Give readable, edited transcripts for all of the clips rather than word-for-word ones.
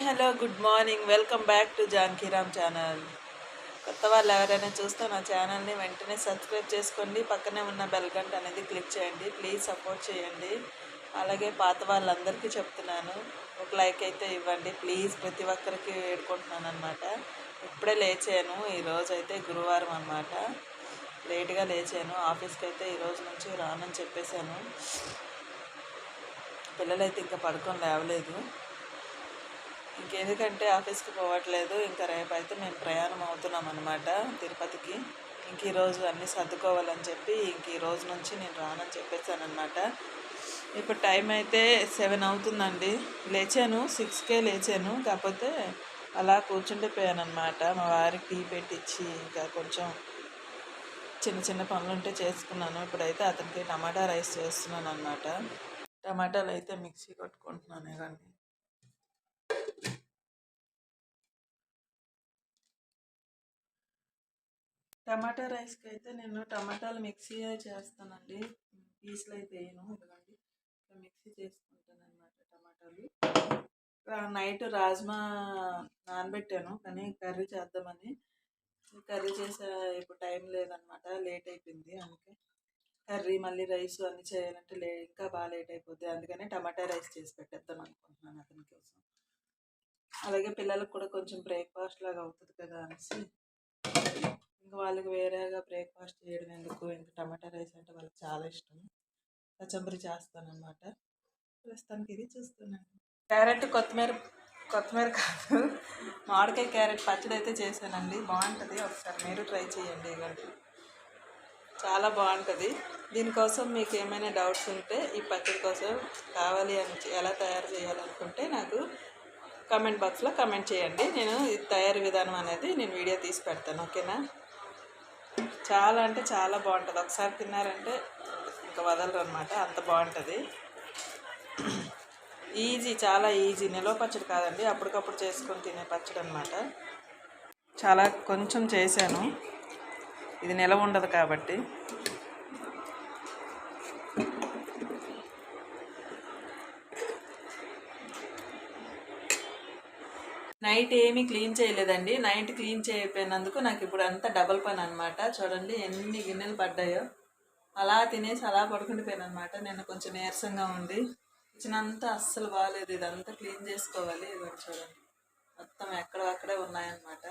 Hello good morning. Welcome back to Janakiram channel. కొత్త వాళ్ళు ఎవరైనా చూస్తే నా ఛానల్ని వెంటనే సబ్స్క్రైబ్ చేసుకోండి. పక్కనే ఉన్న బెల్ గంట అనేది క్లిక్ చేయండి. ప్లీజ్ సపోర్ట్ చేయండి. అలాగే పాత వాళ్ళందరికీ చెప్తున్నాను, ఒక లైక్ అయితే ఇవ్వండి ప్లీజ్. ప్రతి ఒక్కరికి వేడుకుంటున్నాను అనమాట. ఇప్పుడే లేచాను. ఈరోజు అయితే గురువారం అనమాట. లేట్గా లేచాను. ఆఫీస్కి అయితే ఈరోజు నుంచి రానని చెప్పేశాను. పిల్లలైతే ఇంకా పడుకొని లేవలేదు. ఇంకెందుకంటే ఆఫీస్కి పోవట్లేదు. ఇంకా రేపు అయితే మేము ప్రయాణం అవుతున్నాం అనమాట తిరుపతికి. ఇంక ఈరోజు అన్నీ సర్దుకోవాలని చెప్పి ఈ రోజు నుంచి నేను రానని చెప్పేసాను అనమాట. ఇప్పుడు టైం అయితే 7 అవుతుందండి. లేచాను 6కే లేచాను. కాకపోతే అలా కూర్చుండిపోయాను అనమాట. మా వారికి టీ పెట్టించి ఇంకా కొంచెం చిన్న చిన్న పనులు ఉంటే చేసుకున్నాను. ఇప్పుడైతే అతనికి టమాటా రైస్ చేస్తున్నాను అనమాట. టమాటాలు అయితే మిక్సీ కొట్టుకుంటున్నాను. కానీ టమాటా రైస్కి అయితే నేను టమాటాలు మిక్సీ చేస్తానండి. పీసులు అయితే వేయను. ఇదిగోండి మిక్సీ చేసుకుంటాను అనమాట టమాటాలు. నైట్ రాజ్మా నానబెట్టాను, కానీ కర్రీ చేద్దామని. కర్రీ చేసే ఇప్పుడు టైం లేదనమాట, లేట్ అయిపోయింది. అందుకే కర్రీ మళ్ళీ రైస్ అన్నీ చేయాలంటే ఇంకా బాగా లేట్ అయిపోద్ది. అందుకని టమాటా రైస్ చేసి పెట్టేద్దాం అనుకుంటున్నాను అతని కోసం. అలాగే పిల్లలకు కూడా కొంచెం బ్రేక్ఫాస్ట్ లాగా అవుతుంది కదా అనేసి. ఇంకా వాళ్ళకి వేరేగా బ్రేక్ఫాస్ట్ చేయడం ఎందుకు, ఇంకా టమాటా రైస్ అంటే వాళ్ళకి చాలా ఇష్టం. కచంబరి చేస్తానన్నమాట. ప్రస్తుతానికి ఇది చూస్తున్నాను. క్యారెట్ కొత్తిమీర కాదు, మామిడికాయ క్యారెట్ పచ్చడి అయితే చేశానండి. బాగుంటుంది, ఒకసారి మీరు ట్రై చేయండి. ఇవ్వండి, చాలా బాగుంటుంది. దీనికోసం మీకు ఏమైనా డౌట్స్ ఉంటే, ఈ పచ్చడి కోసం కావాలి అని ఎలా తయారు చేయాలనుకుంటే నాకు కామెంట్ బాక్స్లో కామెంట్ చేయండి. నేను ఇది తయారీ విధానం అనేది నేను వీడియో తీసి పెడతాను, ఓకేనా. చాలా అంటే చాలా బాగుంటుంది. ఒకసారి తిన్నారంటే ఇంకా వదలరు అనమాట, అంత బాగుంటుంది. ఈజీ, చాలా ఈజీ. నిలవ పచ్చడి కాదండి, అప్పటికప్పుడు చేసుకొని తినే పచ్చడి అనమాట. చాలా కొంచెం చేశాను, ఇది నిలవ ఉండదు కాబట్టి. నైట్ ఏమీ క్లీన్ చేయలేదండి. నైట్ క్లీన్ చేయకపోయినందుకు నాకు ఇప్పుడు అంతా డబల్ పని అనమాట. చూడండి ఎన్ని గిన్నెలు పడ్డాయో. అలా తినేసి అలా పడుకుండిపోయాను అనమాట. నేను కొంచెం నీరసంగా ఉండి కిచెన్ అంతా అస్సలు బాగాలేదు. ఇదంతా క్లీన్ చేసుకోవాలి. ఇదిగోండి చూడండి, మొత్తం ఎక్కడక్కడే ఉన్నాయన్నమాట.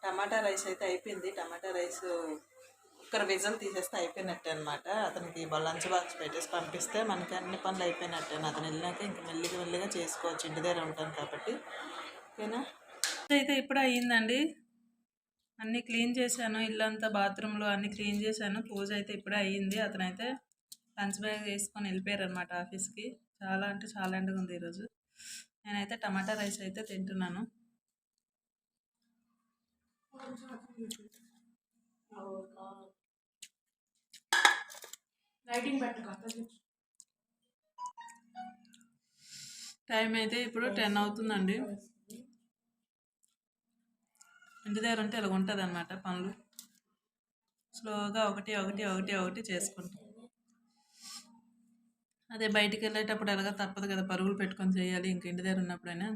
టమాటా రైస్ అయితే అయిపోయింది. టమాటా రైస్ కుక్కర్ విజల్ తీసేస్తే అయిపోయినట్టే అనమాట. అతనికి లంచ్ బాక్స్ పెట్టేసి పంపిస్తే మనకి అన్ని పనులు అయిపోయినట్టే. అతను వెళ్ళినాక ఇంక మెల్లిగా చేసుకోవచ్చు, ఇంటి దగ్గర ఉంటాను కాబట్టి, ఓకేనా. అయితే ఇప్పుడు అయ్యిందండి. అన్నీ క్లీన్ చేశాను, ఇల్లంతా బాత్రూంలో అన్నీ క్లీన్ చేశాను. పూజ అయితే ఇప్పుడే అయ్యింది. అతనైతే లంచ్ బ్యాగ్ వేసుకొని వెళ్ళిపోయారు అనమాట ఆఫీస్కి. చాలా అంటే చాలా ఎండగా ఉంది ఈరోజు. నేనైతే టమాటా రైస్ అయితే తింటున్నాను. టైం అయితే ఇప్పుడు 10 అవుతుందండి. ఇంటి దగ్గర ఉంటే ఇలా ఉంటుంది అనమాట పనులు. స్లోగా ఒకటి చేసుకుంటాం. అదే బయటికి వెళ్ళేటప్పుడు ఎలాగ తప్పదు కదా, పరుగులు పెట్టుకొని చేయాలి. ఇంక ఇంటి దగ్గర ఉన్నప్పుడైనా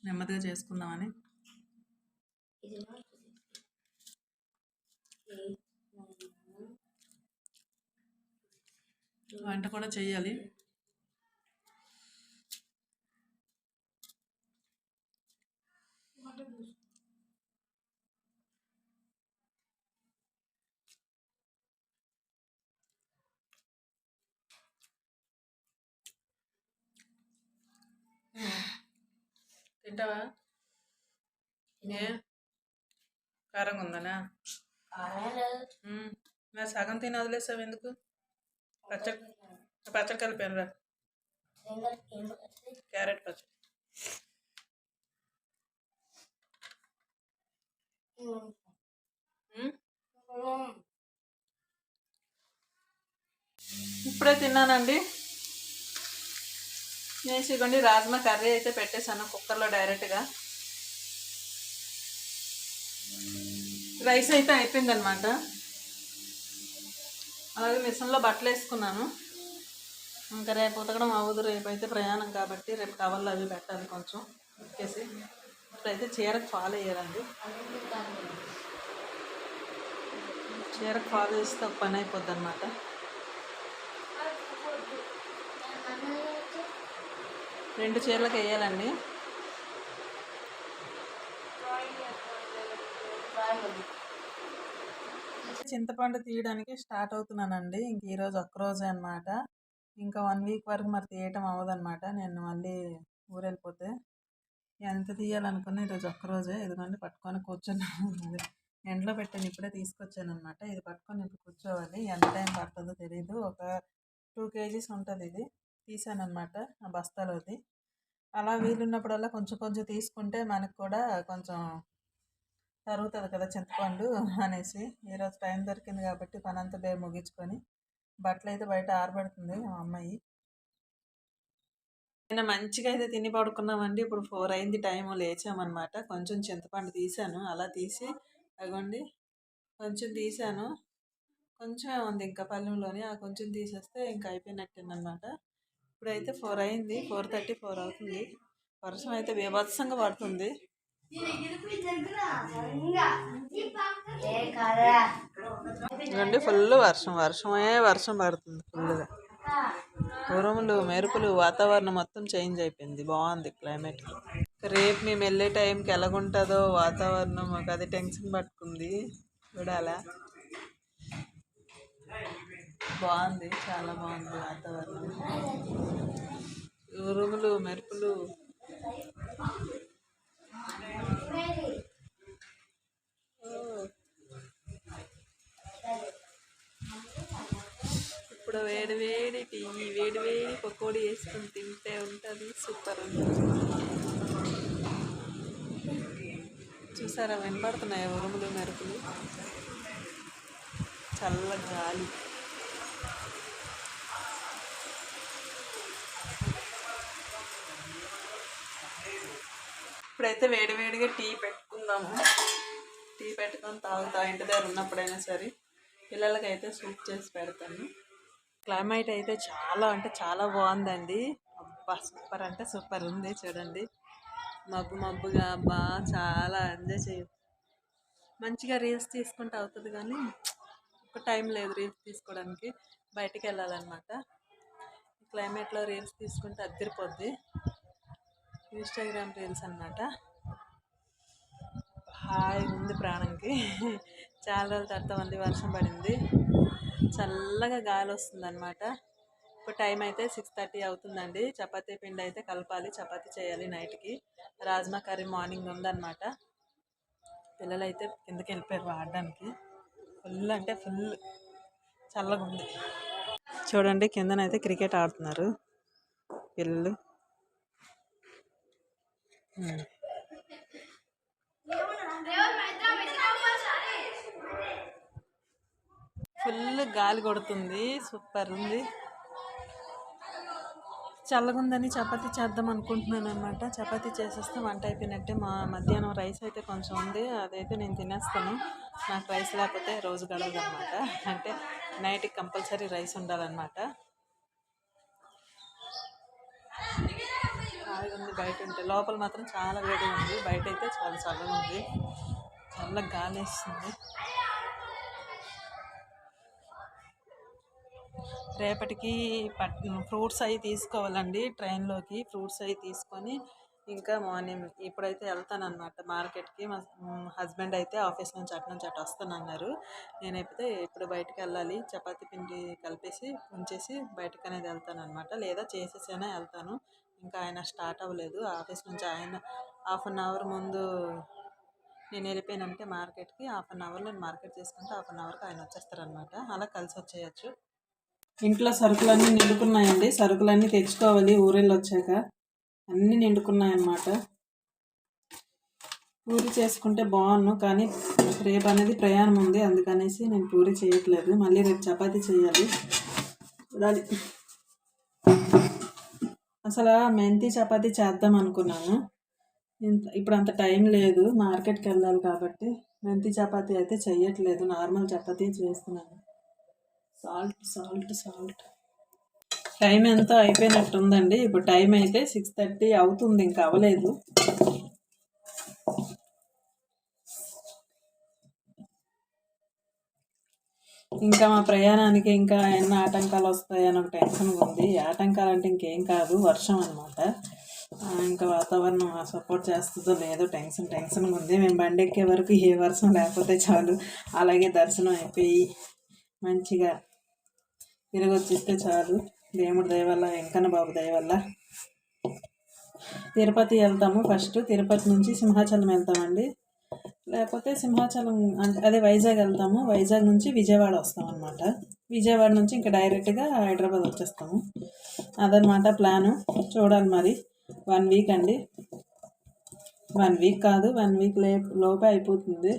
నెమ్మదిగా చేసుకుందామని. వంట కూడా చేయాలి. తింటావా? ఏ కారంగా ఉందనా? మరి సగం తిని వదిలేసావు ఎందుకు? పచ్చడి కలిపాను రా, క్యారెట్ పచ్చడి. ఇప్పుడే తిన్నానండి. నేను ఇవ్వండి రాజ్మా కర్రీ అయితే పెట్టేశాను కుక్కర్లో డైరెక్ట్గా. రైస్ అయితే అయిపోయిందనమాట. అలాగే మిషన్లో బట్టలు వేసుకున్నాను. ఇంకా రేపు ఉతకడం అవ్వదు. రేపు అయితే ప్రయాణం కాబట్టి రేపు టవల్ అవి పెట్టాలి కొంచెం ఉతికేసి. ఇప్పుడైతే చీరకు ఫాలో వేయాలండి. చీరకు ఫాలో వేస్తే ఒక పని అయిపోద్ది అనమాట. రెండు చీరలకు వేయాలండి. చింతపండు తీయడానికి స్టార్ట్ అవుతున్నానండి. ఇంక ఈరోజు ఒక్కరోజే అనమాట. ఇంకా 1 వీక్ వరకు మరి తీయటం అవ్వదన్నమాట. నేను మళ్ళీ ఊరెళ్ళిపోతే ఎంత తీయాలనుకున్నా ఈరోజు ఒక్కరోజే. ఇదిగోండి పట్టుకొని కూర్చున్నాను. ఎండలో పెట్టాను, ఇప్పుడే తీసుకొచ్చాను అనమాట. ఇది పట్టుకొని ఇప్పుడు కూర్చోవాలి. ఎంత టైం పడుతుందో తెలియదు. ఒక 2 kgs ఉంటుంది. ఇది తీసాను అనమాట ఆ బస్తాలోది. అలా వీలున్నప్పుడల్లా కొంచెం కొంచెం తీసుకుంటే మనకు కూడా కొంచెం తరుగుతుంది కదా చింతపండు అనేసి. ఈరోజు టైం దొరికింది కాబట్టి పని అంతా బేరు ముగించుకొని బట్టలు అయితే బయట ఆరబెడుతుంది మా అమ్మాయి. నేను మంచిగా అయితే తిని పడుకున్నామండి. ఇప్పుడు 4 అయింది టైము. లేచామన్నమాట. కొంచెం చింతపండు తీసాను. అలా తీసి అగోండి కొంచెం తీసాను. కొంచెమే ఉంది ఇంకా పళ్ళెంలోని. ఆ కొంచెం తీసేస్తే ఇంకా అయిపోయినట్టేనమాట. ఇప్పుడైతే 4 అయింది. 4:34 అవుతుంది. వర్షం అయితే బీభత్సంగా పడుతుంది. ఇదండి ఫుల్ వర్షం పడుతుంది ఫుల్గా. ఉరుములు మెరుపులు, వాతావరణం మొత్తం చేంజ్ అయిపోయింది. బాగుంది క్లైమేట్. రేపు మేము వెళ్ళే టైంకి ఎలాగుంటుందో వాతావరణం, మాకు అది టెన్షన్ పట్టుకుంది. చూడాలా. బాగుంది, చాలా బాగుంది వాతావరణం. ఉరుములు మెరుపులు. ఇప్పుడు వేడి వేడి టీ, వేడి వేడి పకోడీ వేసుకుని తింటే ఉంటుంది. సూపర్ ఉంటుంది. చూసారా వినపడుతున్నాయా ఉరుములు మెరుపులు? చల్ల గాలి. ఇప్పుడైతే వేడివేడిగా టీ పెట్టుకుందాము. టీ పెట్టుకొని తాగుతా ఇంటి దగ్గర ఉన్నప్పుడైనా సరే. పిల్లలకైతే సూప్ చేసి పెడతాను. క్లైమేట్ అయితే చాలా అంటే చాలా బాగుందండి. అబ్బా సూపర్ అంటే సూపర్ ఉంది. చూడండి మబ్బుగా అబ్బా చాలా ఎంజాయ్ చేయొచ్చు. మంచిగా రీల్స్ తీసుకుంటూ అవుతుంది కానీ ఒక టైం లేదు రీల్స్ తీసుకోవడానికి. బయటికి వెళ్ళాలన్నమాట. క్లైమేట్లో రీల్స్ తీసుకుంటే అద్దరిపోద్ది. ఇన్స్టాగ్రామ్ రీల్స్ అన్నమాట. హాయిగా ఉంది ప్రాణంకి. చాలా రోజుల తర్వాత మళ్ళీ వర్షం పడింది. చల్లగా గాలి వస్తుంది అనమాట. ఇప్పుడు టైం అయితే 6:30 అవుతుందండి. చపాతీ పిండి అయితే కలపాలి. చపాతీ చేయాలి నైట్కి. రాజ్మా కర్రీ మార్నింగ్ ఉందన్నమాట. పిల్లలు అయితే కిందకి వెళ్ళిపోయారు ఆడడానికి. ఫుల్ అంటే ఫుల్ చల్లగా ఉంది. చూడండి కిందనైతే క్రికెట్ ఆడుతున్నారు పిల్లలు. ఫుల్ గాలి కొడుతుంది. సూపర్ ఉంది. చల్లగా ఉందని చపాతీ చేద్దాం అనుకుంటున్నాను అనమాట. చపాతీ చేసేస్తే వంట అయిపోయినట్టే. మా మధ్యాహ్నం రైస్ అయితే కొంచెం ఉంది, అదైతే నేను తినేస్తాను. నాకు రైస్ లేకపోతే రోజు గడవదు అనమాట. అంటే నైట్కి కంపల్సరీ రైస్ ఉండాలన్నమాట. హాయిగా ఉంది బయట ఉంటే. లోపల మాత్రం చాలా వేడిగా ఉంది. బయట అయితే చాలా చల్లగా ఉంది. చల్లగా గాలి వేస్తుంది. రేపటికి ఫ్రూట్స్ అవి తీసుకోవాలండి. ట్రైన్లోకి ఫ్రూట్స్ అవి తీసుకొని ఇంకా మార్నింగ్ ఇప్పుడైతే వెళ్తానన్నమాట మార్కెట్కి. మా హస్బెండ్ అయితే ఆఫీస్ నుంచి అటు వస్తానన్నారు. నేనైతే ఇప్పుడు బయటకు వెళ్ళాలి. చపాతీ పిండి కలిపేసి ఉంచేసి బయటకు అనేది వెళ్తానమాట. లేదా చేసేసైనా వెళ్తాను. ఇంకా ఆయన స్టార్ట్ అవ్వలేదు ఆఫీస్ నుంచి. ఆయన 1/2 అవర్ ముందు నేను వెళ్ళిపోయానంటే మార్కెట్కి, 1/2 అవర్లో నేను మార్కెట్ చేసుకుంటే 1/2 అవర్కి ఆయన వచ్చేస్తారనమాట. అలా కలిసి వచ్చేయచ్చు. ఇంట్లో సరుకులన్నీ నిండుకున్నాయండి. సరుకులన్నీ తెచ్చుకోవాలి ఊరెళ్ళి వచ్చాక. అన్నీ నిండుకున్నాయన్నమాట. పూరి చేసుకుంటే బాగున్నాను కానీ రేపు అనేది ప్రయాణం ఉంది. అందుకనేసి నేను పూరి చేయట్లేదు. మళ్ళీ రేపు చపాతీ చేయాలి. చూడాలి. అసలు మెంతి చపాతీ చేద్దాం అనుకున్నాను. ఇప్పుడు అంత టైం లేదు, మార్కెట్కి వెళ్ళాలి కాబట్టి మెంతి చపాతీ అయితే చెయ్యట్లేదు. నార్మల్ చపాతీ చేస్తున్నాను. సాల్ట్ టైం ఎంతో అయిపోయినట్టుందండి. ఇప్పుడు టైం అయితే 6:30 అవుతుంది. ఇంకా అవ్వలేదు. ఇంకా మా ప్రయాణానికి ఇంకా ఎన్ని ఆటంకాలు వస్తాయని ఒక టెన్షన్ ఉంది. ఆటంకాలు అంటే ఇంకేం కాదు, వర్షం అనమాట. ఇంకా వాతావరణం సపోర్ట్ చేస్తుందో లేదో టెన్షన్గా ఉంది. మేము బండి ఎక్కే వరకు ఏ వర్షం లేకపోతే చాలు, అలాగే దర్శనం అయిపోయి మంచిగా తిరిగి వచ్చిస్తే చాలు. దేవుడి దయ వల్ల, వెంకన్న బాబు దయ వల్ల తిరుపతి వెళ్తాము. ఫస్ట్ తిరుపతి నుంచి సింహాచలం వెళ్తామండి. లేకపోతే సింహాచలం అదే వైజాగ్ వెళ్తాము. వైజాగ్ నుంచి విజయవాడ వస్తాం అనమాట. విజయవాడ నుంచి ఇంకా డైరెక్ట్గా హైదరాబాద్ వచ్చేస్తాము. అదనమాట ప్లాను. చూడాలి మరి. 1 వీక్ అండి. 1 వీక్ కాదు, 1 వీక్ లోపే అయిపోతుంది.